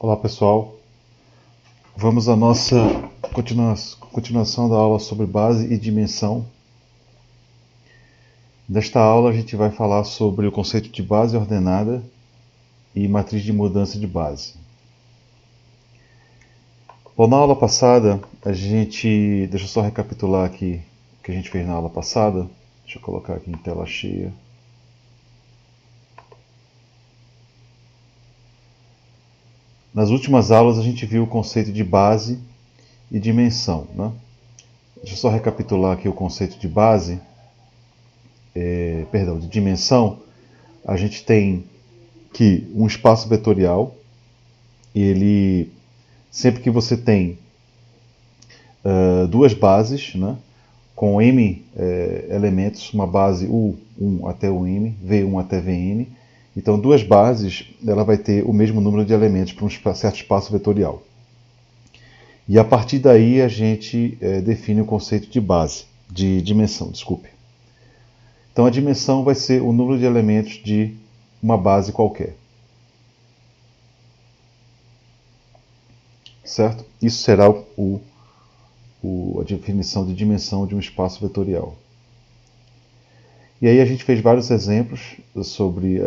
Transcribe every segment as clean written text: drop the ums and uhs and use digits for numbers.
Olá pessoal, vamos à nossa continuação da aula sobre base e dimensão. Nesta aula a gente vai falar sobre o conceito de base ordenada e matriz de mudança de base. Bom, na aula passada deixa eu só recapitular aqui o que a gente fez na aula passada. Deixa eu colocar aqui em tela cheia. Nas últimas aulas a gente viu o conceito de base e dimensão, né? Deixa eu só recapitular aqui o conceito de base, de dimensão. A gente tem que um espaço vetorial, sempre que você tem duas bases, né, com m elementos, uma base U1 até UM, V1 até Vn, então duas bases, ela vai ter o mesmo número de elementos para um certo espaço vetorial. E a partir daí a gente define o conceito de base, de dimensão, desculpe. Então a dimensão vai ser o número de elementos de uma base qualquer. Certo? Isso será a definição de dimensão de um espaço vetorial. E aí a gente fez vários exemplos sobre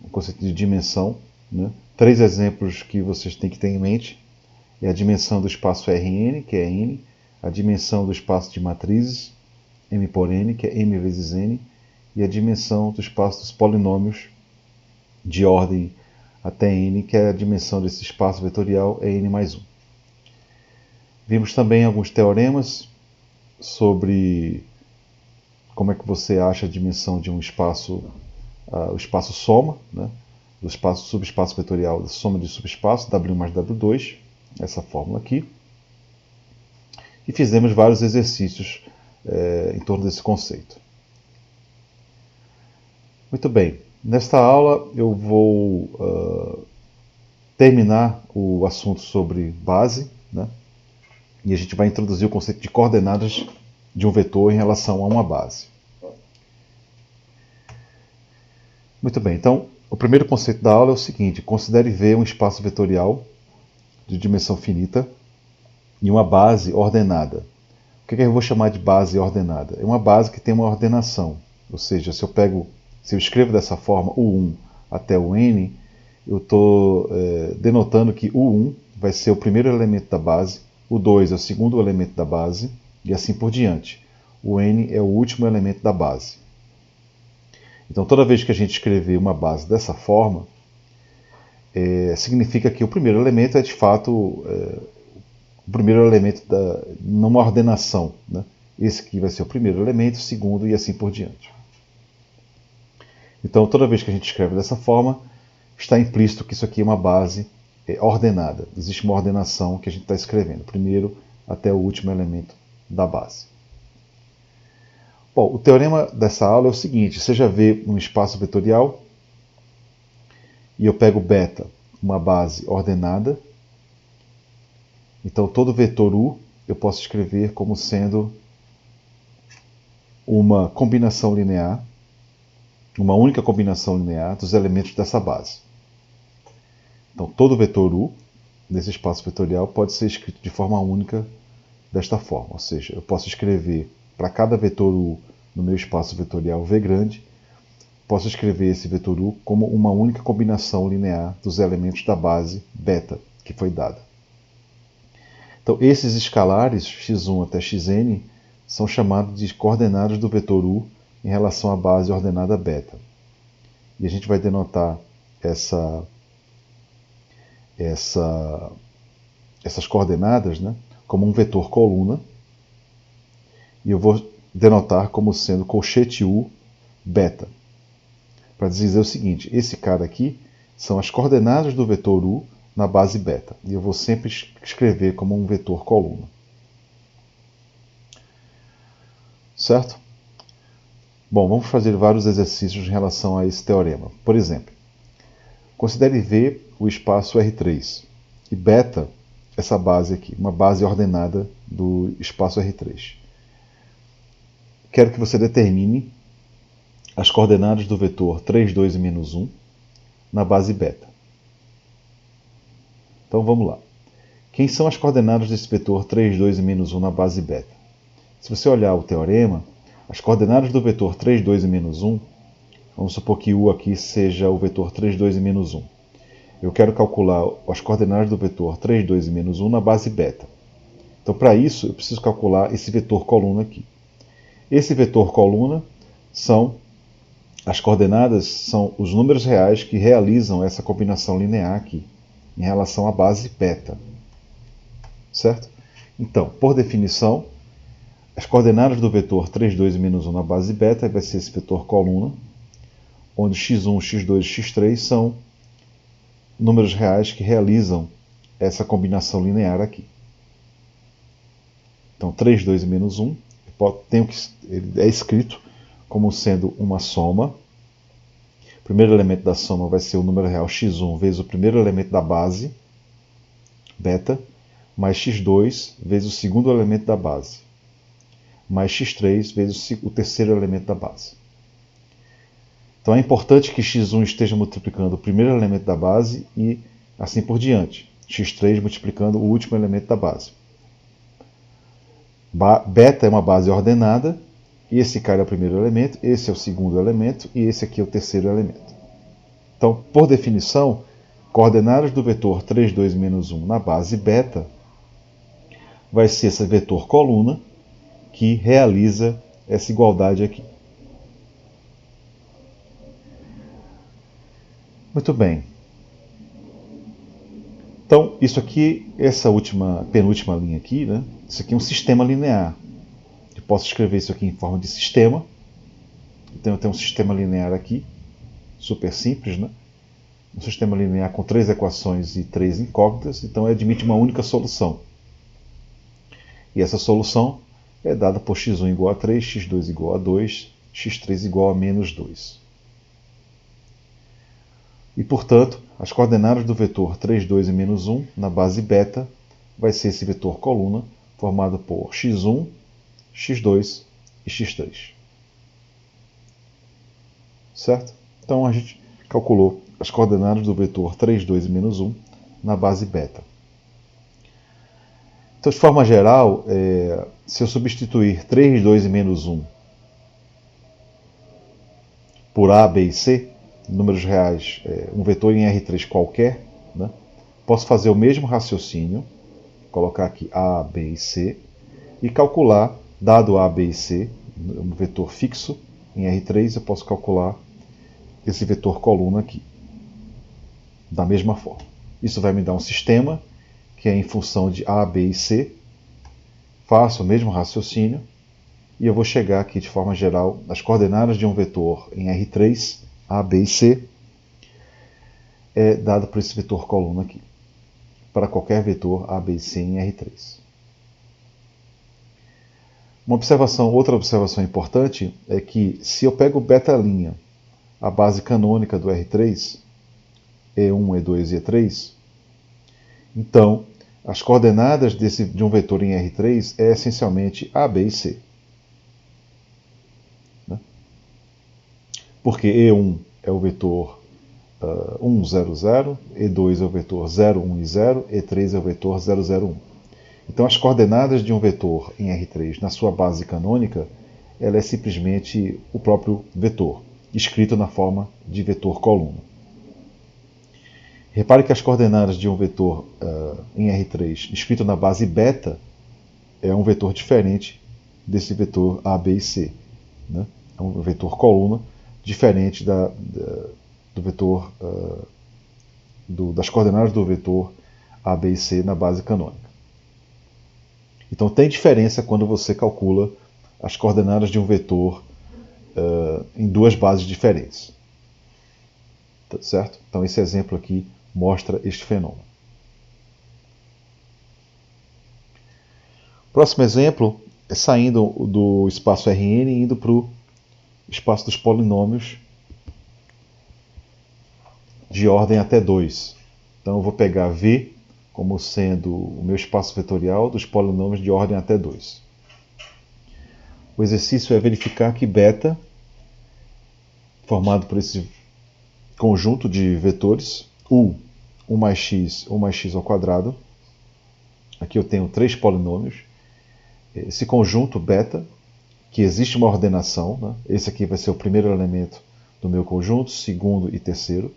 o conceito de dimensão, né? 3 exemplos que vocês têm que ter em mente. É a dimensão do espaço Rn, que é n, a dimensão do espaço de matrizes, m por n, que é m vezes n, e a dimensão do espaço dos polinômios de ordem até n, que é a dimensão desse espaço vetorial, é n mais 1. Vimos também alguns teoremas sobre como é que você acha a dimensão de um espaço, o espaço soma, né? Do espaço subespaço vetorial, da soma de subespaço, W mais W2, essa fórmula aqui. E fizemos vários exercícios em torno desse conceito. Muito bem, nesta aula eu vou terminar o assunto sobre base, né? E a gente vai introduzir o conceito de coordenadas de um vetor em relação a uma base. Muito bem, então o primeiro conceito da aula é o seguinte: considere V um espaço vetorial de dimensão finita e uma base ordenada. O que eu vou chamar de base ordenada? É uma base que tem uma ordenação, ou seja, se eu escrevo dessa forma U1 até o N, eu estou denotando que U1 vai ser o primeiro elemento da base, o 2 é o segundo elemento da base, e assim por diante. O N é o último elemento da base. Então, toda vez que a gente escrever uma base dessa forma, significa que o primeiro elemento é de fato o primeiro elemento numa ordenação, né? Esse aqui vai ser o primeiro elemento, o segundo e assim por diante. Então, toda vez que a gente escreve dessa forma, está implícito que isso aqui é uma base ordenada. Existe uma ordenação que a gente está escrevendo, primeiro até o último elemento da base. Bom, o teorema dessa aula é o seguinte: você já vê um espaço vetorial e eu pego beta, uma base ordenada. Então, todo vetor U eu posso escrever como sendo uma combinação linear, uma única combinação linear dos elementos dessa base. Então, todo vetor U nesse espaço vetorial pode ser escrito de forma única desta forma. Ou seja, eu posso escrever para cada vetor U no meu espaço vetorial V grande, posso escrever esse vetor U como uma única combinação linear dos elementos da base beta que foi dada. Então, esses escalares, x1 até xn, são chamados de coordenadas do vetor U em relação à base ordenada beta. E a gente vai denotar essas coordenadas, né, como um vetor coluna. E eu vou denotar como sendo colchete U beta. Para dizer o seguinte: esse cara aqui são as coordenadas do vetor U na base beta. E eu vou sempre escrever como um vetor coluna. Certo? Bom, vamos fazer vários exercícios em relação a esse teorema. Por exemplo, considere V o espaço R3 e beta essa base aqui, uma base ordenada do espaço R3. Quero que você determine as coordenadas do vetor 3, 2 e menos 1 na base beta. Então vamos lá. Quem são as coordenadas desse vetor 3, 2 e menos 1 na base beta? Se você olhar o teorema, as coordenadas do vetor 3, 2 e menos 1, vamos supor que U aqui seja o vetor 3, 2 e menos 1. Eu quero calcular as coordenadas do vetor 3, 2 e menos 1 na base beta. Então, para isso, eu preciso calcular esse vetor coluna aqui. Esse vetor coluna as coordenadas são os números reais que realizam essa combinação linear aqui, em relação à base beta. Certo? Então, por definição, as coordenadas do vetor 3, 2 e menos 1 na base beta vai ser esse vetor coluna, onde x1, x2 e x3 são números reais que realizam essa combinação linear aqui. Então, 3, 2 e menos 1 ele é escrito como sendo uma soma. O primeiro elemento da soma vai ser o número real x1 vezes o primeiro elemento da base, beta, mais x2 vezes o segundo elemento da base, mais x3 vezes o terceiro elemento da base. Então é importante que x1 esteja multiplicando o primeiro elemento da base e assim por diante. x3 multiplicando o último elemento da base. Beta é uma base ordenada, e esse cara é o primeiro elemento, esse é o segundo elemento e esse aqui é o terceiro elemento. Então, por definição, coordenadas do vetor 3, 2 menos 1 na base beta vai ser esse vetor coluna que realiza essa igualdade aqui. Muito bem. Então, isso aqui, essa penúltima linha aqui, né? Isso aqui é um sistema linear. Eu posso escrever isso aqui em forma de sistema. Então, eu tenho um sistema linear aqui, super simples, né? Um sistema linear com 3 equações e 3 incógnitas, então admite uma única solução. E essa solução é dada por x1 igual a 3, x2 igual a 2, x3 igual a menos 2. E, portanto, as coordenadas do vetor 3, 2 e menos 1 na base beta vai ser esse vetor coluna formado por x1, x2 e x3. Certo? Então a gente calculou as coordenadas do vetor 3, 2 e menos 1 na base beta. Então, de forma geral, se eu substituir 3, 2 e menos 1 por A, B e C, números reais, um vetor em R3 qualquer, né, posso fazer o mesmo raciocínio, colocar aqui A, B e C, e calcular, dado A, B e C, um vetor fixo em R3, eu posso calcular esse vetor coluna aqui, da mesma forma. Isso vai me dar um sistema que é em função de A, B e C, faço o mesmo raciocínio, e eu vou chegar aqui de forma geral nas coordenadas de um vetor em R3, A, B e C, é dado por esse vetor coluna aqui, para qualquer vetor A, B e C em R3. Outra observação importante é que se eu pego beta', a base canônica do R3, E1, E2 e E3, então as coordenadas de um vetor em R3 é essencialmente A, B e C. Né? Porque E1 é o vetor 1, 0, 0, E2 é o vetor 0, 1 e 0, E3 é o vetor 0, 0, 1. Então as coordenadas de um vetor em R3 na sua base canônica, ela é simplesmente o próprio vetor, escrito na forma de vetor coluna. Repare que as coordenadas de um vetor em R3 escrito na base beta é um vetor diferente desse vetor A, B e C. Né? É um vetor coluna diferente do vetor das coordenadas do vetor A, B e C na base canônica. Então tem diferença quando você calcula as coordenadas de um vetor em duas bases diferentes. Tá certo? Então esse exemplo aqui mostra este fenômeno. Próximo exemplo é saindo do espaço Rn e indo para o espaço dos polinômios de ordem até 2. Então eu vou pegar V como sendo o meu espaço vetorial dos polinômios de ordem até 2. O exercício é verificar que beta, formado por esse conjunto de vetores, U, 1 mais x ao quadrado. Aqui eu tenho 3 polinômios. Esse conjunto beta, que existe uma ordenação, né? Esse aqui vai ser o primeiro elemento do meu conjunto, segundo e terceiro.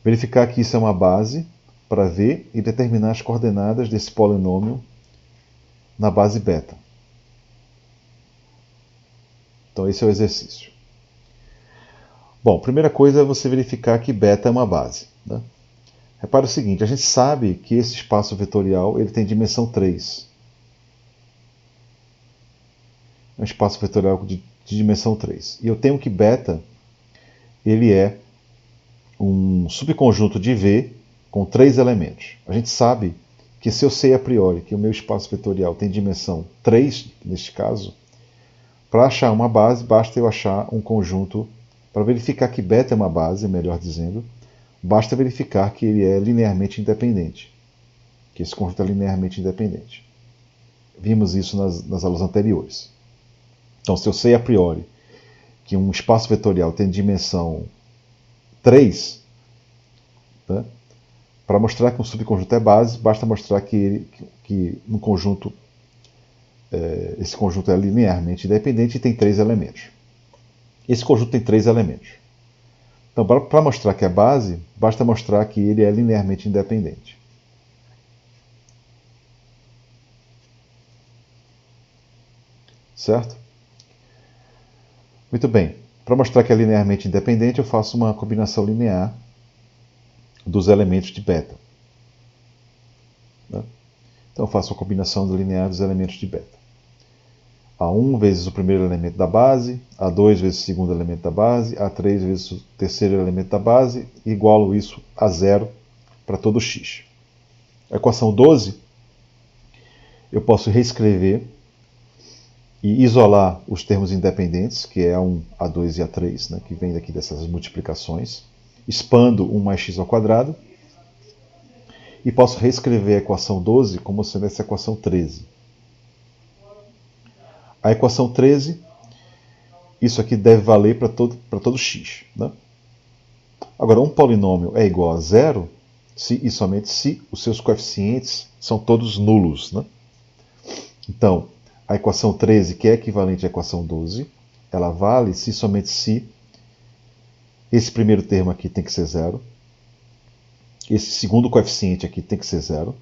Verificar que isso é uma base para ver e determinar as coordenadas desse polinômio na base beta. Então esse é o exercício. Bom, primeira coisa é você verificar que beta é uma base, né? Repare o seguinte, a gente sabe que esse espaço vetorial ele tem dimensão 3. É um espaço vetorial de dimensão 3. E eu tenho que beta ele é um subconjunto de V com 3 elementos. A gente sabe que se eu sei a priori que o meu espaço vetorial tem dimensão 3, neste caso, para achar uma base, basta eu achar um conjunto. Para verificar que beta é uma base, melhor dizendo, basta verificar que ele é linearmente independente. Que esse conjunto é linearmente independente. Vimos isso nas aulas anteriores. Então, se eu sei a priori que um espaço vetorial tem dimensão 3, né, para mostrar que um subconjunto é base, basta mostrar que um conjunto, esse conjunto é linearmente independente e tem 3 elementos. Esse conjunto tem 3 elementos. Então, para mostrar que é base, basta mostrar que ele é linearmente independente. Certo? Muito bem. Para mostrar que é linearmente independente, eu faço uma combinação linear dos elementos de beta. Né? Então, eu faço uma combinação linear dos elementos de beta. A1 vezes o primeiro elemento da base, A2 vezes o segundo elemento da base, A3 vezes o terceiro elemento da base, e igualo isso a 0 para todo x. A equação 12, eu posso reescrever e isolar os termos independentes, que é A1, A2 e A3, né, que vem daqui dessas multiplicações. Expando 1 mais x ao quadrado, e posso reescrever a equação 12 como sendo essa equação 13. A equação 13, isso aqui deve valer para todo x. Né? Agora, um polinômio é igual a 0 se e somente se os seus coeficientes são todos nulos. Né? Então, a equação 13, que é equivalente à equação 12, ela vale se e somente se esse primeiro termo aqui tem que ser 0, esse segundo coeficiente aqui tem que ser 0,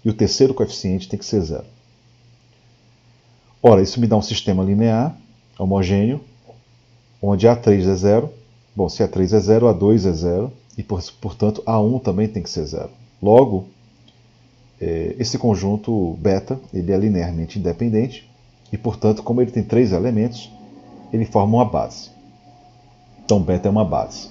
e o terceiro coeficiente tem que ser 0. Ora, isso me dá um sistema linear, homogêneo, onde A3 é 0. Bom, se A3 é 0, A2 é 0, e portanto A1 também tem que ser 0. Logo, esse conjunto beta ele é linearmente independente, e portanto, como ele tem 3 elementos, ele forma uma base. Então, beta é uma base.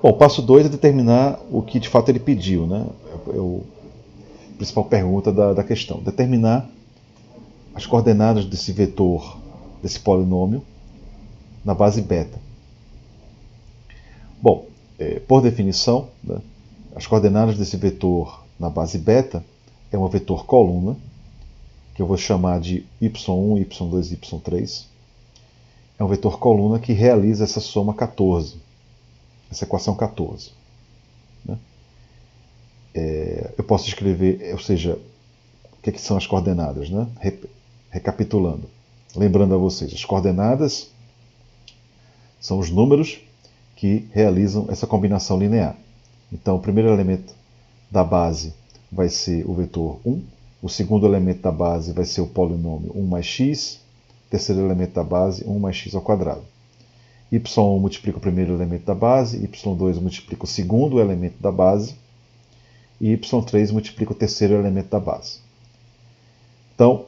Bom, o passo 2 é determinar o que de fato ele pediu, né? A principal pergunta da questão. Determinar as coordenadas desse vetor, desse polinômio, na base beta. Bom, por definição, né, as coordenadas desse vetor na base beta é um vetor coluna, que eu vou chamar de y1, y2, y3. É um vetor coluna que realiza essa soma 14. Essa equação 14. Né? Eu posso escrever, ou seja, o que são as coordenadas? Né? Recapitulando, lembrando a vocês, as coordenadas são os números que realizam essa combinação linear. Então, o primeiro elemento da base vai ser o vetor 1, o segundo elemento da base vai ser o polinômio 1 mais x, o terceiro elemento da base 1 mais x ao quadrado. y1 multiplica o primeiro elemento da base, y2 multiplica o segundo elemento da base, e y3 multiplica o terceiro elemento da base. Então,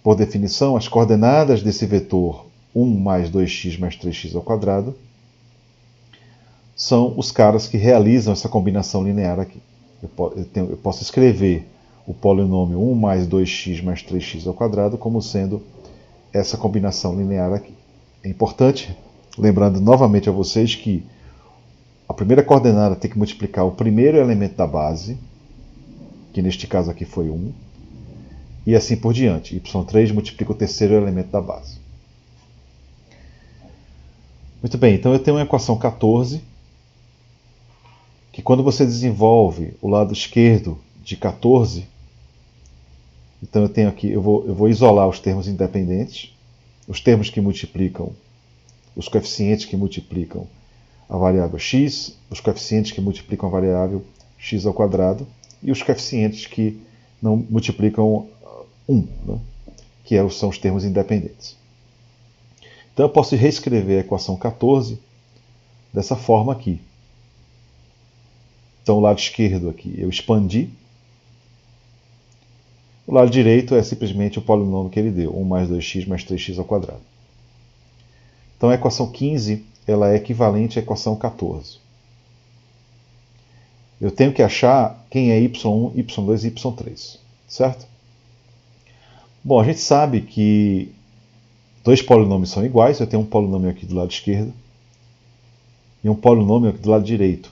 por definição, as coordenadas desse vetor 1 mais 2x mais 3x ao quadrado são os caras que realizam essa combinação linear aqui. Eu posso escrever o polinômio 1 mais 2x mais 3x ao quadrado como sendo essa combinação linear aqui. É importante, lembrando novamente a vocês que a primeira coordenada tem que multiplicar o primeiro elemento da base, que neste caso aqui foi 1, e assim por diante. y3 multiplica o terceiro elemento da base. Muito bem, então eu tenho uma equação 14, que quando você desenvolve o lado esquerdo de 14, então eu tenho aqui, eu vou isolar os termos independentes, os termos que multiplicam, os coeficientes que multiplicam a variável x, os coeficientes que multiplicam a variável x ao quadrado e os coeficientes que não multiplicam 1, né? São os termos independentes. Então eu posso reescrever a equação 14 dessa forma aqui. Então o lado esquerdo aqui eu expandi. O lado direito é simplesmente o polinômio que ele deu, 1 mais 2x mais 3x ao quadrado. Então a equação 15 ela é equivalente à equação 14. Eu tenho que achar quem é y1, y2 e y3, certo? Bom, a gente sabe que dois polinômios são iguais. Eu tenho um polinômio aqui do lado esquerdo e um polinômio aqui do lado direito.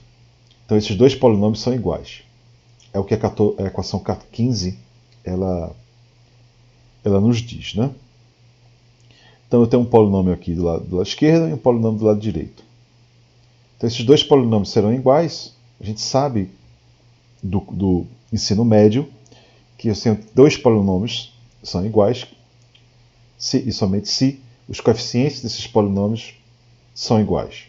Então esses dois polinômios são iguais. É o que a equação 15 ela nos diz, né? Então eu tenho um polinômio aqui do lado esquerdo e um polinômio do lado direito. Então esses dois polinômios serão iguais. A gente sabe do ensino médio que eu tenho dois polinômios são iguais se e somente se os coeficientes desses polinômios são iguais.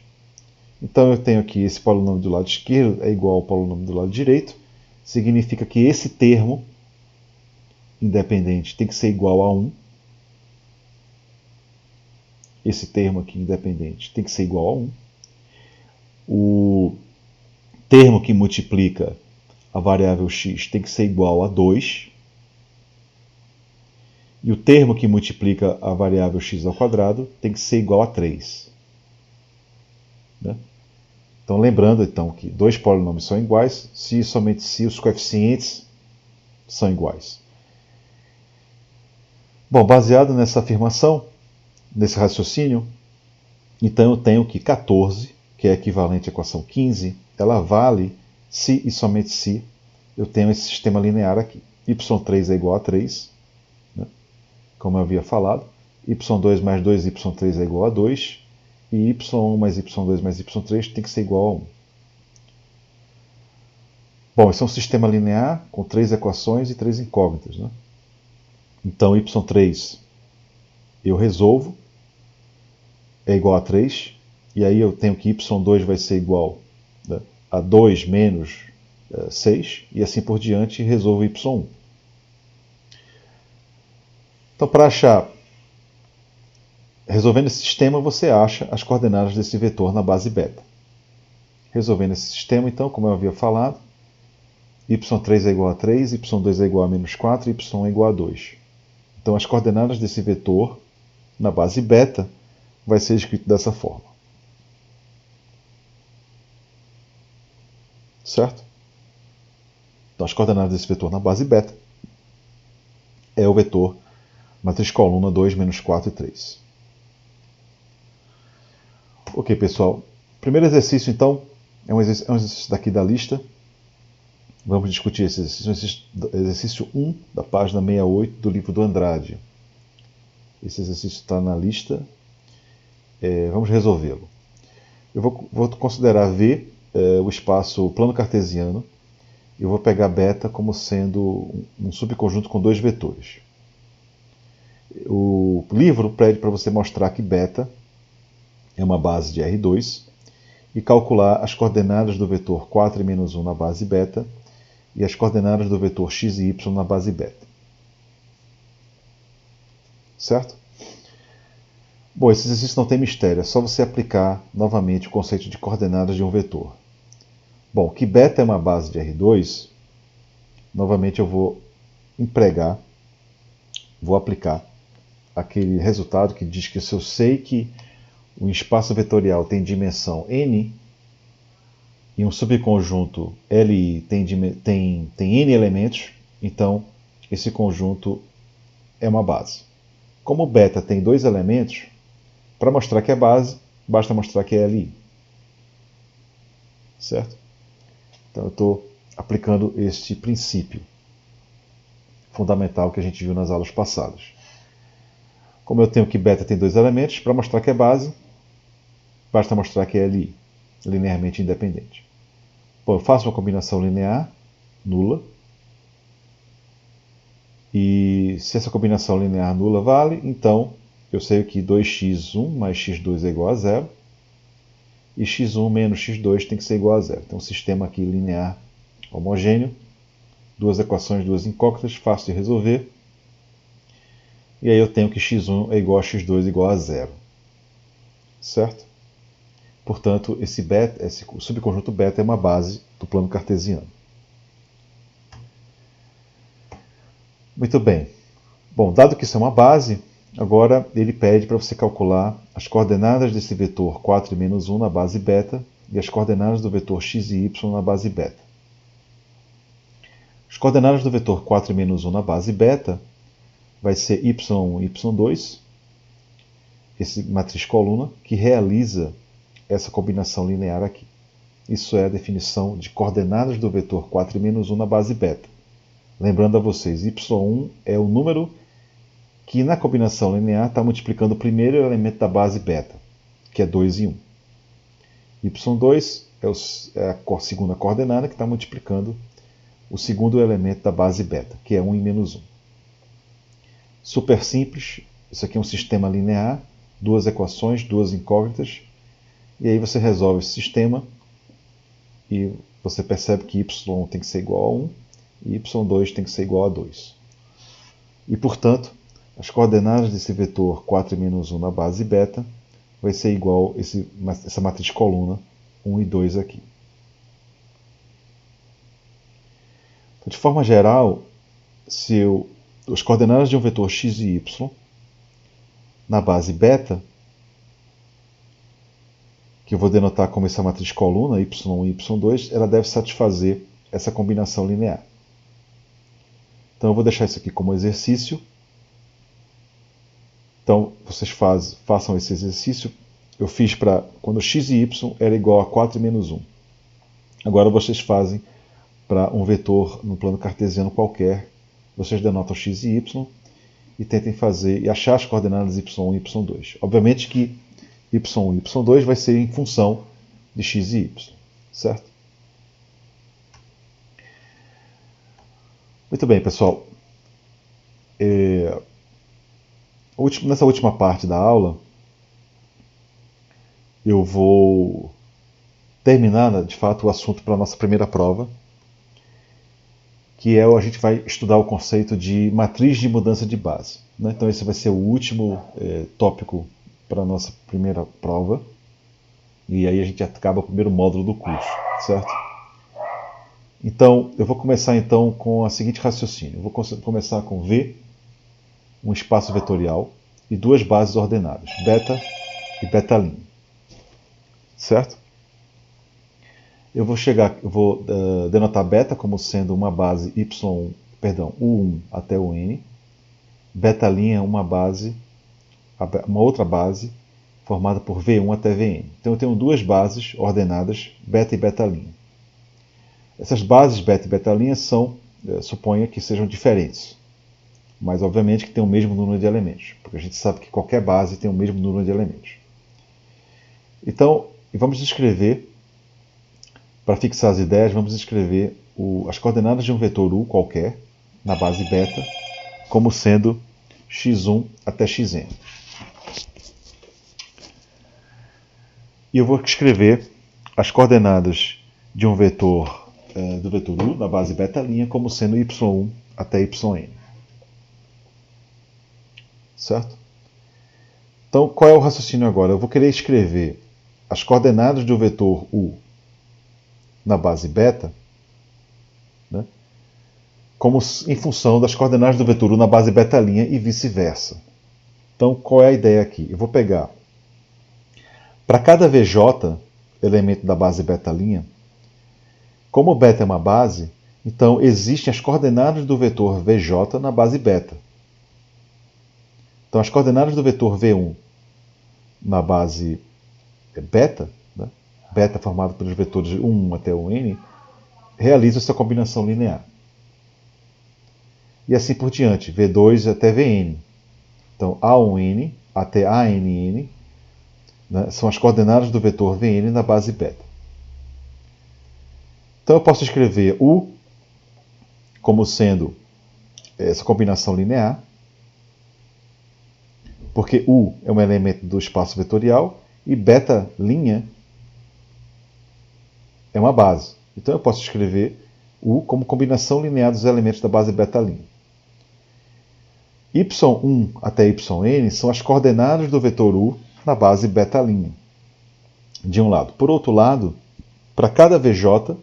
Então eu tenho aqui esse polinômio do lado esquerdo é igual ao polinômio do lado direito. Significa que esse termo independente tem que ser igual a 1. Esse termo aqui independente tem que ser igual a 1. O termo que multiplica a variável x tem que ser igual a 2. E o termo que multiplica a variável x ao quadrado tem que ser igual a 3. Né? Então lembrando então, que dois polinômios são iguais se e somente se os coeficientes são iguais. Bom, baseado nessa afirmação, nesse raciocínio, então eu tenho que 14, que é equivalente à equação 15, ela vale se e somente se eu tenho esse sistema linear aqui. y3 é igual a 3, né? Como eu havia falado. y2 mais 2y3 é igual a 2. E y1 mais y2 mais y3 tem que ser igual a 1. Bom, esse é um sistema linear com 3 equações e 3 incógnitas, né? Então y3 eu resolvo, é igual a 3, e aí eu tenho que y2 vai ser igual, né, a 2 menos 6, e assim por diante, resolvo y1. Então, para achar, resolvendo esse sistema, você acha as coordenadas desse vetor na base beta. Resolvendo esse sistema, então, como eu havia falado, y3 é igual a 3, y2 é igual a menos 4, y1 é igual a 2. Então, as coordenadas desse vetor na base beta vai ser escrito dessa forma. Certo? Então, as coordenadas desse vetor na base beta é o vetor matriz coluna 2, menos 4 e 3. Ok, pessoal. Primeiro exercício, então, é um exercício daqui da lista. Vamos discutir esse exercício, exercício 1, da página 68 do livro do Andrade. Esse exercício está na lista. Vamos resolvê-lo. Eu vou considerar V o espaço plano cartesiano. Eu vou pegar beta como sendo um subconjunto com dois vetores. O livro pede para você mostrar que beta é uma base de R2 e calcular as coordenadas do vetor 4 e menos 1 na base beta e as coordenadas do vetor x e y na base beta. Certo? Bom, esse exercício não tem mistério, é só você aplicar novamente o conceito de coordenadas de um vetor. Bom, que beta é uma base de R2, novamente eu vou aplicar aquele resultado que diz que se eu sei que um espaço vetorial tem dimensão n e um subconjunto Li tem n elementos, então esse conjunto é uma base. Como beta tem dois elementos, para mostrar que é base, basta mostrar que é Li. Certo? Então eu estou aplicando este princípio fundamental que a gente viu nas aulas passadas. Como eu tenho que beta tem dois elementos, para mostrar que é base, basta mostrar que é LI, linearmente independente. Bom, eu faço uma combinação linear, nula, e se essa combinação linear nula vale, então eu sei que 2x1 mais x2 é igual a zero, e x1 menos x2 tem que ser igual a zero. Então, um sistema aqui linear homogêneo, duas equações, duas incógnitas, fácil de resolver. E aí eu tenho que x1 é igual a x2 igual a zero. Certo? Portanto, esse subconjunto beta é uma base do plano cartesiano. Muito bem. Bom, dado que isso é uma base, agora ele pede para você calcular as coordenadas desse vetor 4 e menos 1 na base beta e as coordenadas do vetor x e y na base beta. As coordenadas do vetor 4 e menos 1 na base beta vai ser y1 e y2, esse matriz coluna, que realiza essa combinação linear aqui. Isso é a definição de coordenadas do vetor 4 e menos 1 na base beta. Lembrando a vocês, y1 é o número que na combinação linear está multiplicando o primeiro elemento da base beta, que é 2 e 1. y2 é a segunda coordenada que está multiplicando o segundo elemento da base beta, que é 1 e menos 1. Super simples, isso aqui é um sistema linear, duas equações, duas incógnitas, e aí você resolve esse sistema e você percebe que y tem que ser igual a 1 e y2 tem que ser igual a 2. E, portanto, as coordenadas desse vetor 4 e menos 1 na base beta vai ser igual a essa matriz coluna 1 e 2 aqui. Então, de forma geral, as coordenadas de um vetor x e y na base beta, que eu vou denotar como essa matriz coluna, y1 e y2, ela deve satisfazer essa combinação linear. Então eu vou deixar isso aqui como exercício. Então vocês façam esse exercício. Eu fiz para quando x e y era igual a 4 e menos 1. Agora vocês fazem para um vetor no plano cartesiano qualquer. Vocês denotam x e y e tentem fazer e achar as coordenadas y1 e y2. Obviamente que y1 e y2 vai ser em função de x e y, certo? Muito bem, pessoal. Nessa última parte da aula, eu vou terminar, de fato, o assunto para a nossa primeira prova, que é a gente vai estudar o conceito de matriz de mudança de base. Né? Então esse vai ser o último tópico para a nossa primeira prova, e aí a gente acaba o primeiro módulo do curso, certo? Então, eu vou começar então com o seguinte raciocínio. Eu vou começar com V, um espaço vetorial, e duas bases ordenadas, beta e beta'. Certo? Eu vou denotar beta como sendo uma base U1 até o n. Beta' é uma outra base formada por V1 até Vn. Então eu tenho duas bases ordenadas, beta e beta'. Essas bases beta e beta' suponha que sejam diferentes, mas obviamente que tem o mesmo número de elementos, porque a gente sabe que qualquer base tem o mesmo número de elementos. Então, vamos escrever, para fixar as ideias, vamos escrever as coordenadas de um vetor U qualquer, na base beta, como sendo x1 até xn. E eu vou escrever as coordenadas de um vetor do vetor U, na base beta', como sendo y1 até yn. Certo? Então, qual é o raciocínio agora? Eu vou querer escrever as coordenadas do vetor U na base beta, né, como em função das coordenadas do vetor U na base beta' e vice-versa. Então, qual é a ideia aqui? Eu vou pegar, para cada VJ, elemento da base beta', como beta é uma base, então existem as coordenadas do vetor VJ na base beta. Então, as coordenadas do vetor V1 na base beta, né, beta formado pelos vetores 1 até o n, realizam essa combinação linear. E assim por diante, V2 até Vn. Então, A1n até ANN né? São as coordenadas do vetor Vn na base beta. Então eu posso escrever U como sendo essa combinação linear, porque U é um elemento do espaço vetorial e beta' é uma base. Então eu posso escrever U como combinação linear dos elementos da base beta'. y1 até yn são as coordenadas do vetor U na base beta', de um lado. Por outro lado, para cada VJ,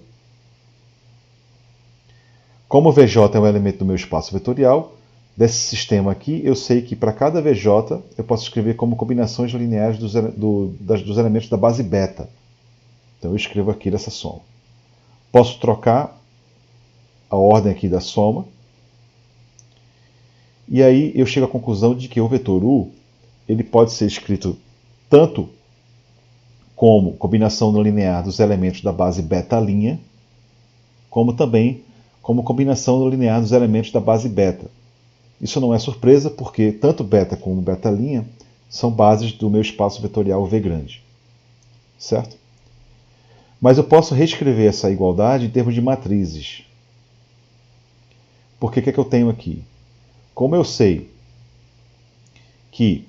como o VJ é um elemento do meu espaço vetorial, desse sistema aqui, eu sei que para cada VJ eu posso escrever como combinações lineares dos elementos da base beta. Então eu escrevo aqui dessa soma. Posso trocar a ordem aqui da soma. E aí eu chego à conclusão de que o vetor U ele pode ser escrito tanto como combinação não linear dos elementos da base beta', como também como combinação não linear dos elementos da base beta. Isso não é surpresa, porque tanto beta como beta' são bases do meu espaço vetorial V grande. Certo? Mas eu posso reescrever essa igualdade em termos de matrizes. Porque o que é que eu tenho aqui? Como eu sei que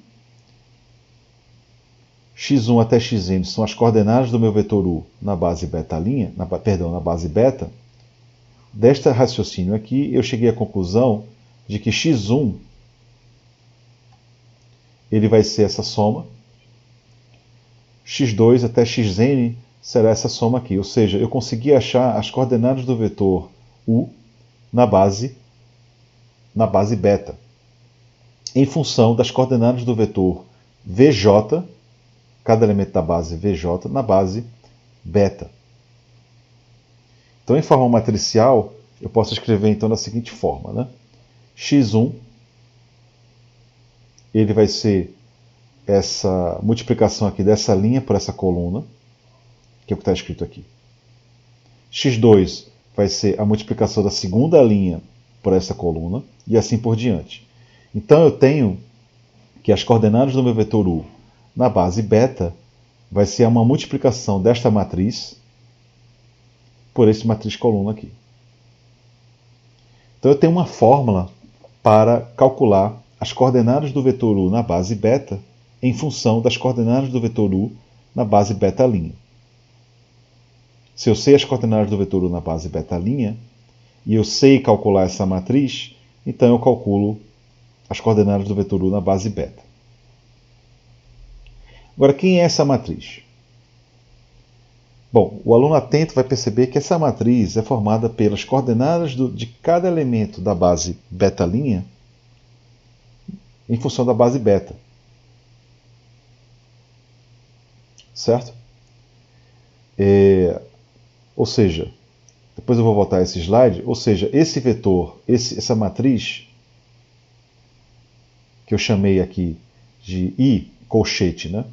x1 até xn são as coordenadas do meu vetor U na base beta', na base beta, deste raciocínio aqui eu cheguei à conclusão de que x1 ele vai ser essa soma, x2 até xn será essa soma aqui, ou seja, eu consegui achar as coordenadas do vetor U na base beta, em função das coordenadas do vetor VJ, cada elemento da base VJ, na base beta. Então, em forma matricial, eu posso escrever então da seguinte forma, né? x1 ele vai ser essa multiplicação aqui dessa linha por essa coluna, que é o que está escrito aqui. x2 vai ser a multiplicação da segunda linha por essa coluna, e assim por diante. Então eu tenho que as coordenadas do meu vetor U na base beta vai ser uma multiplicação desta matriz por esse matriz coluna aqui. Então eu tenho uma fórmula para calcular as coordenadas do vetor U na base beta em função das coordenadas do vetor U na base beta'. Se eu sei as coordenadas do vetor U na base beta' e eu sei calcular essa matriz, então eu calculo as coordenadas do vetor U na base beta. Agora, quem é essa matriz? Bom, o aluno atento vai perceber que essa matriz é formada pelas coordenadas de cada elemento da base beta' em função da base beta. Certo? Ou seja, depois eu vou voltar a esse slide, ou seja, esse vetor, essa matriz, que eu chamei aqui de I colchete, né?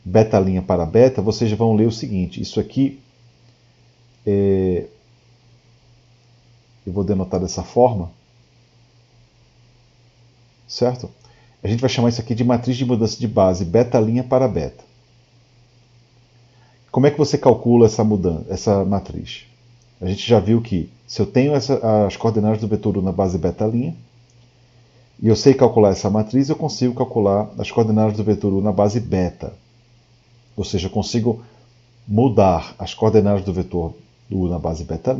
Beta' para beta, vocês vão ler o seguinte, isso aqui, eu vou denotar dessa forma, certo? A gente vai chamar isso aqui de matriz de mudança de base, beta' para beta. Como é que você calcula essa matriz? A gente já viu que se eu tenho as coordenadas do vetor U na base beta' e eu sei calcular essa matriz, eu consigo calcular as coordenadas do vetor U na base beta. Ou seja, eu consigo mudar as coordenadas do vetor U na base beta'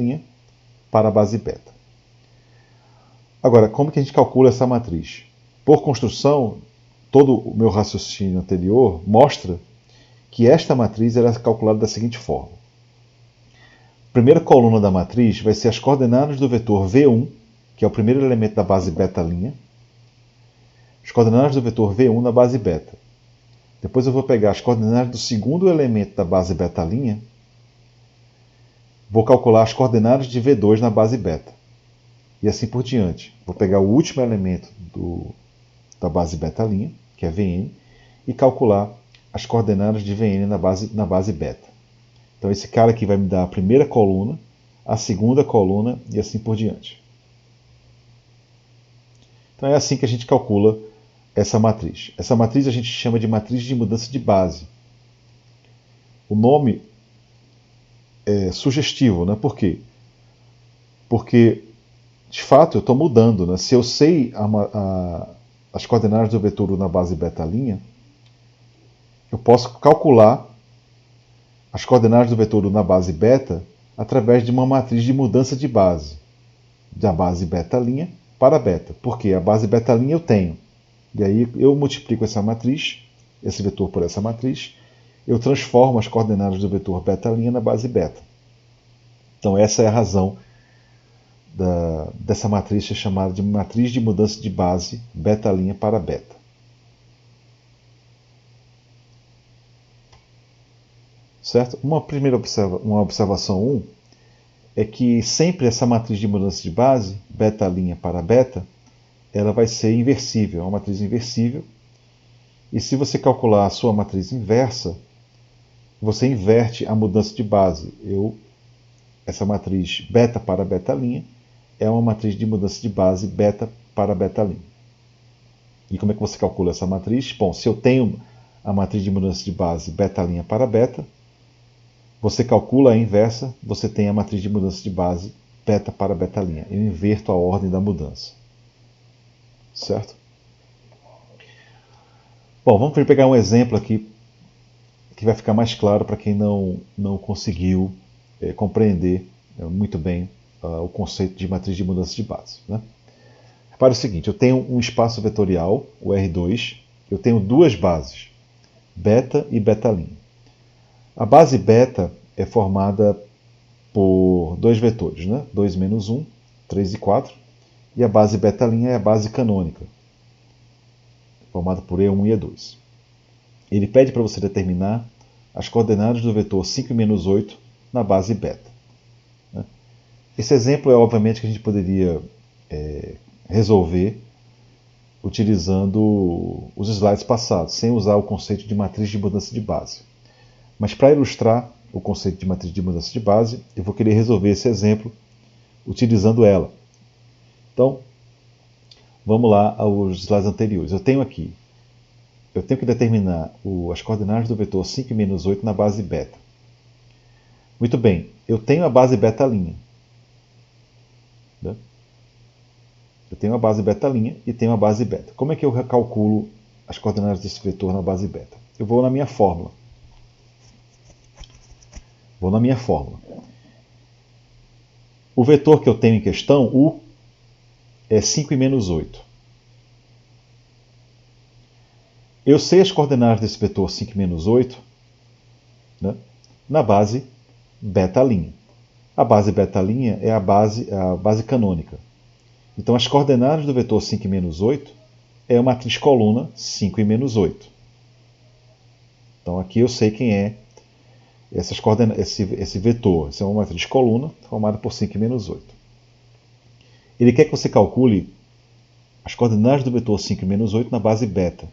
para a base beta. Agora, como que a gente calcula essa matriz? Por construção, todo o meu raciocínio anterior mostra que esta matriz era calculada da seguinte forma. A primeira coluna da matriz vai ser as coordenadas do vetor V1, que é o primeiro elemento da base beta', as coordenadas do vetor V1 na base beta. Depois eu vou pegar as coordenadas do segundo elemento da base beta', vou calcular as coordenadas de V2 na base beta. E assim por diante. Vou pegar o último elemento da base beta', que é Vn, e calcular as coordenadas de Vn na base beta. Então esse cara aqui vai me dar a primeira coluna, a segunda coluna e assim por diante. Então é assim que a gente calcula essa matriz. Essa matriz a gente chama de matriz de mudança de base. O nome é sugestivo, né? Por quê? Porque, de fato, eu estou mudando, né? Se eu sei as coordenadas do vetor U na base beta', eu posso calcular as coordenadas do vetor U na base beta através de uma matriz de mudança de base, da base beta' para beta. Porque a base beta' eu tenho. E aí eu multiplico essa matriz, esse vetor por essa matriz, eu transformo as coordenadas do vetor beta' na base beta. Então essa é a razão dessa matriz ser chamada de matriz de mudança de base beta' para beta. Certo? Uma observação 1 é que sempre essa matriz de mudança de base, beta' para beta, ela vai ser inversível, é uma matriz inversível. E se você calcular a sua matriz inversa, você inverte a mudança de base. Essa matriz beta para beta' é uma matriz de mudança de base beta para beta'. E como é que você calcula essa matriz? Bom, se eu tenho a matriz de mudança de base beta' para beta, você calcula a inversa, você tem a matriz de mudança de base beta para beta'. Eu inverto a ordem da mudança. Certo? Bom, vamos pegar um exemplo aqui que vai ficar mais claro para quem não conseguiu compreender muito bem o conceito de matriz de mudança de base. Né? Repare o seguinte, eu tenho um espaço vetorial, o R2, eu tenho duas bases, beta e beta'. A base beta é formada por dois vetores, né? 2 menos 1, 3 e 4, e a base beta' é a base canônica, formada por E1 e E2. Ele pede para você determinar as coordenadas do vetor 5 e menos 8 na base beta. Esse exemplo é obviamente que a gente poderia resolver utilizando os slides passados, sem usar o conceito de matriz de mudança de base. Mas para ilustrar o conceito de matriz de mudança de base, eu vou querer resolver esse exemplo utilizando ela. Então, vamos lá aos slides anteriores. Eu tenho que determinar as coordenadas do vetor 5 e menos 8 na base beta. Muito bem, eu tenho a base beta'. Né? Eu tenho a base beta' e tenho a base beta. Como é que eu calculo as coordenadas desse vetor na base beta? Eu vou na minha fórmula. O vetor que eu tenho em questão, U, é 5 e menos 8. Eu sei as coordenadas desse vetor 5 e menos 8, né, na base beta'. A base beta' é a base canônica. Então as coordenadas do vetor 5 e menos 8 é a matriz coluna 5 e menos 8. Então aqui eu sei quem é esse vetor. Essa é uma matriz coluna formada por 5 e menos 8. Ele quer que você calcule as coordenadas do vetor 5 e menos 8 na base beta.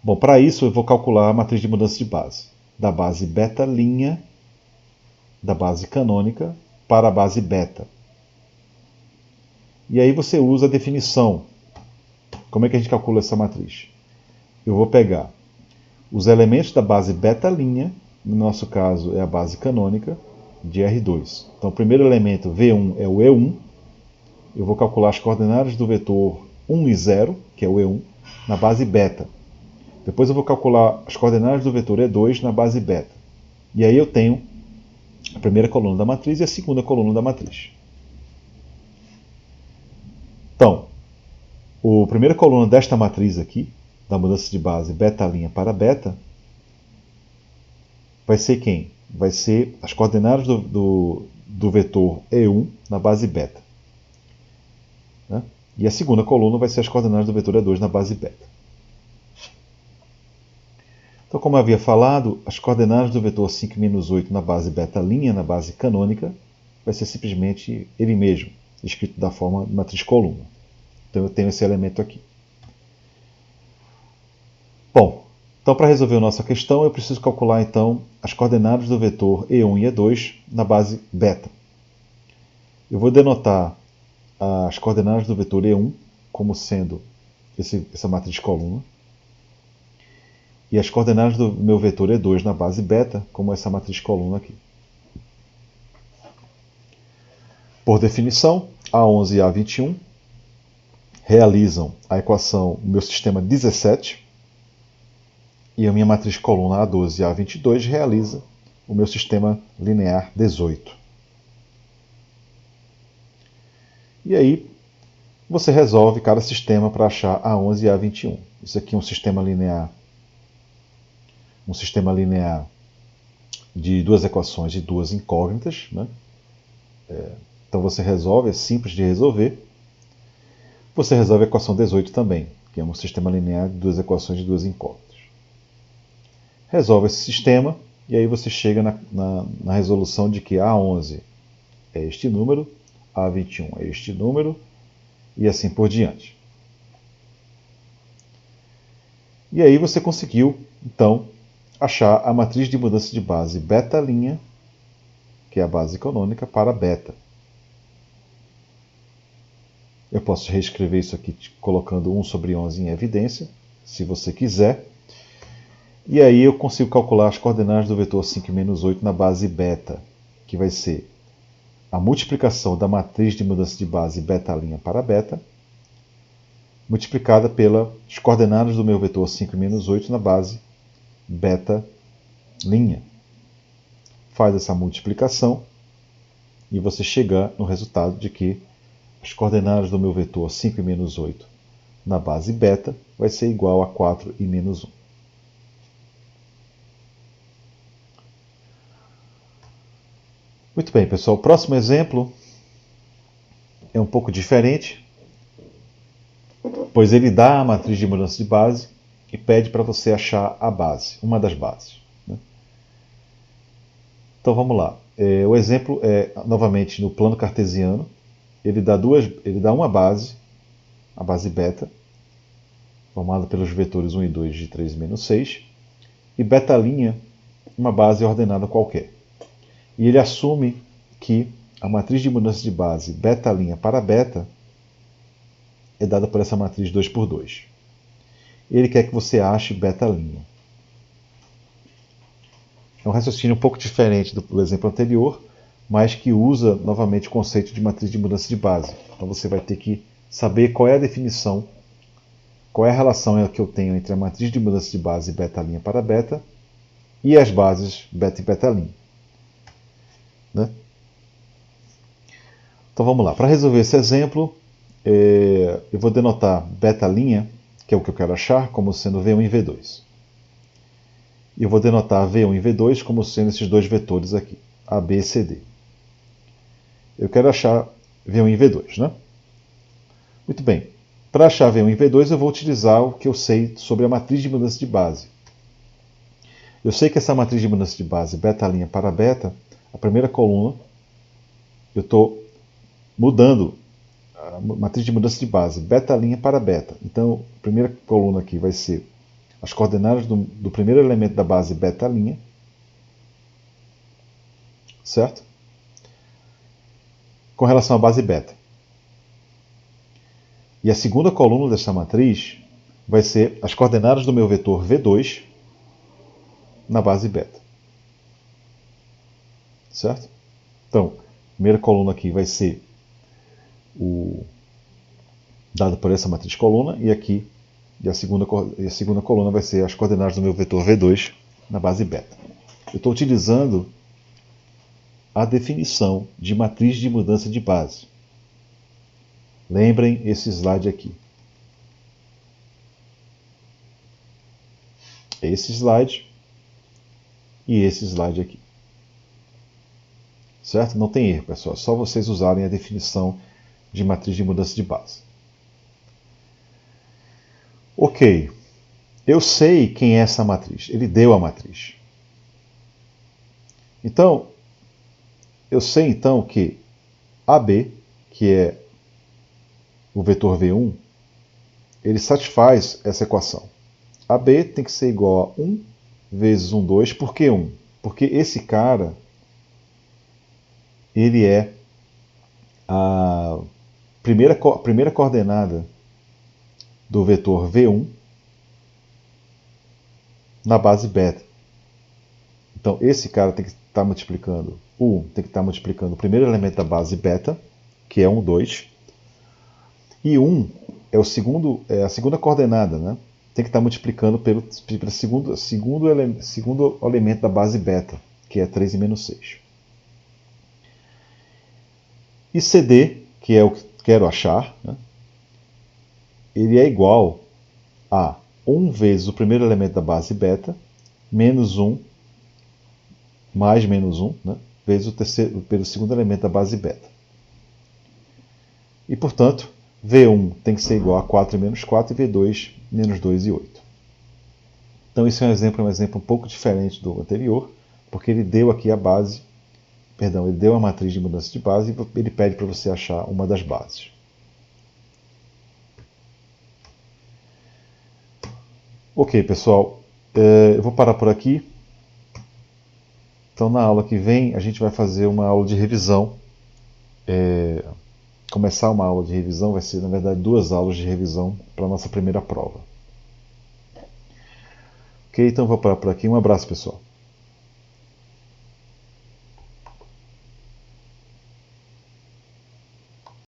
Bom, para isso eu vou calcular a matriz de mudança de base. Da base beta', da base canônica, para a base beta. E aí você usa a definição. Como é que a gente calcula essa matriz? Eu vou pegar os elementos da base beta', no nosso caso é a base canônica, de R2. Então o primeiro elemento, V1, é o E1. Eu vou calcular as coordenadas do vetor 1 e 0, que é o E1, na base beta. Depois eu vou calcular as coordenadas do vetor E2 na base beta. E aí eu tenho a primeira coluna da matriz e a segunda coluna da matriz. Então, a primeira coluna desta matriz aqui, da mudança de base beta' para beta, vai ser quem? Vai ser as coordenadas do vetor E1 na base beta. Né? E a segunda coluna vai ser as coordenadas do vetor E2 na base beta. Então, como eu havia falado, as coordenadas do vetor 5 menos 8 na base beta', na base canônica, vai ser simplesmente ele mesmo, escrito da forma de matriz coluna. Então eu tenho esse elemento aqui. Bom, então para resolver a nossa questão, eu preciso calcular então as coordenadas do vetor E1 e E2 na base beta. Eu vou denotar as coordenadas do vetor E1 como sendo essa matriz coluna. e as coordenadas do meu vetor E2 na base beta, como essa matriz coluna aqui. Por definição, A11 e A21 realizam a equação do meu sistema 17 e a minha matriz coluna A12 e A22 realiza o meu sistema linear 18. E aí você resolve cada sistema para achar A11 e A21. Isso aqui é um sistema linear de duas equações e duas incógnitas, né? Então você resolve, é simples de resolver. Você resolve a equação 18 também, que é um sistema linear de duas equações e duas incógnitas. Resolve esse sistema e aí você chega na resolução de que A11 é este número, A21 é este número e assim por diante. E aí você conseguiu, então, achar a matriz de mudança de base beta', que é a base canônica, para beta. Eu posso reescrever isso aqui colocando 1 sobre 11 em evidência, se você quiser. E aí eu consigo calcular as coordenadas do vetor 5 e menos 8 na base beta, que vai ser a multiplicação da matriz de mudança de base beta' para beta, multiplicada pelas coordenadas do meu vetor 5 e menos 8 na base beta'. Faz essa multiplicação e você chega no resultado de que as coordenadas do meu vetor 5 e menos 8 na base beta vai ser igual a 4 e menos 1. Muito bem, pessoal. O próximo exemplo é um pouco diferente, pois ele dá a matriz de mudança de base e pede para você achar a base, uma das bases. Então vamos lá. O exemplo é novamente no plano cartesiano. Ele dá uma base, a base beta, formada pelos vetores 1 e 2 de 3 e menos 6, e beta', uma base ordenada qualquer. E ele assume que a matriz de mudança de base beta' para beta é dada por essa matriz 2 por 2. Ele quer que você ache beta'. É um raciocínio um pouco diferente do exemplo anterior, mas que usa novamente o conceito de matriz de mudança de base. Então você vai ter que saber qual é a definição, qual é a relação que eu tenho entre a matriz de mudança de base beta' para beta e as bases beta e beta'. Né? Então vamos lá. Para resolver esse exemplo, eu vou denotar beta', que é o que eu quero achar, como sendo V1 e V2. E eu vou denotar V1 e V2 como sendo esses dois vetores aqui, A, B e C, D. Eu quero achar V1 e V2, né? Muito bem. Para achar V1 e V2, eu vou utilizar o que eu sei sobre a matriz de mudança de base. Eu sei que essa matriz de mudança de base beta' para beta, a primeira coluna, eu estou mudando a matriz de mudança de base beta' para beta. Então, a primeira coluna aqui vai ser as coordenadas do primeiro elemento da base beta', certo? Com relação à base beta. E a segunda coluna dessa matriz vai ser as coordenadas do meu vetor V2 na base beta. Certo? Então, a primeira coluna aqui vai ser dada por essa matriz coluna, e a segunda coluna vai ser as coordenadas do meu vetor V2 na base beta. Eu estou utilizando a definição de matriz de mudança de base. Lembrem esse slide aqui. Esse slide e esse slide aqui. Certo? Não tem erro, pessoal. É só vocês usarem a definição de matriz de mudança de base. Ok. Eu sei quem é essa matriz. Ele deu a matriz. Então, eu sei então que AB, que é o vetor V1, ele satisfaz essa equação. AB tem que ser igual a 1 vezes 1, 2. Por que 1? Porque esse cara, ele é a primeira coordenada do vetor V1 na base beta. Então esse cara tem que estar multiplicando, o 1 tem que estar multiplicando o primeiro elemento da base beta, que é 1, 2, e 1 é a segunda coordenada, né? Tem que estar multiplicando pelo segundo elemento da base beta, que é 3 e menos 6. E CD, que é o que quero achar, né? Ele é igual a 1 vezes o primeiro elemento da base beta, menos 1, mais menos 1, né? Vezes pelo segundo elemento da base beta. E, portanto, V1 tem que ser igual a 4 menos 4 e V2 menos 2 e 8. Então, esse é um exemplo um pouco diferente do anterior, porque ele deu aqui a base, ele deu a matriz de mudança de base e ele pede para você achar uma das bases. Ok, pessoal, eu vou parar por aqui. Então, na aula que vem, a gente vai fazer uma aula de revisão. Começar uma aula de revisão vai ser, na verdade, 2 aulas de revisão para a nossa primeira prova. Ok, então vou parar por aqui. Um abraço, pessoal.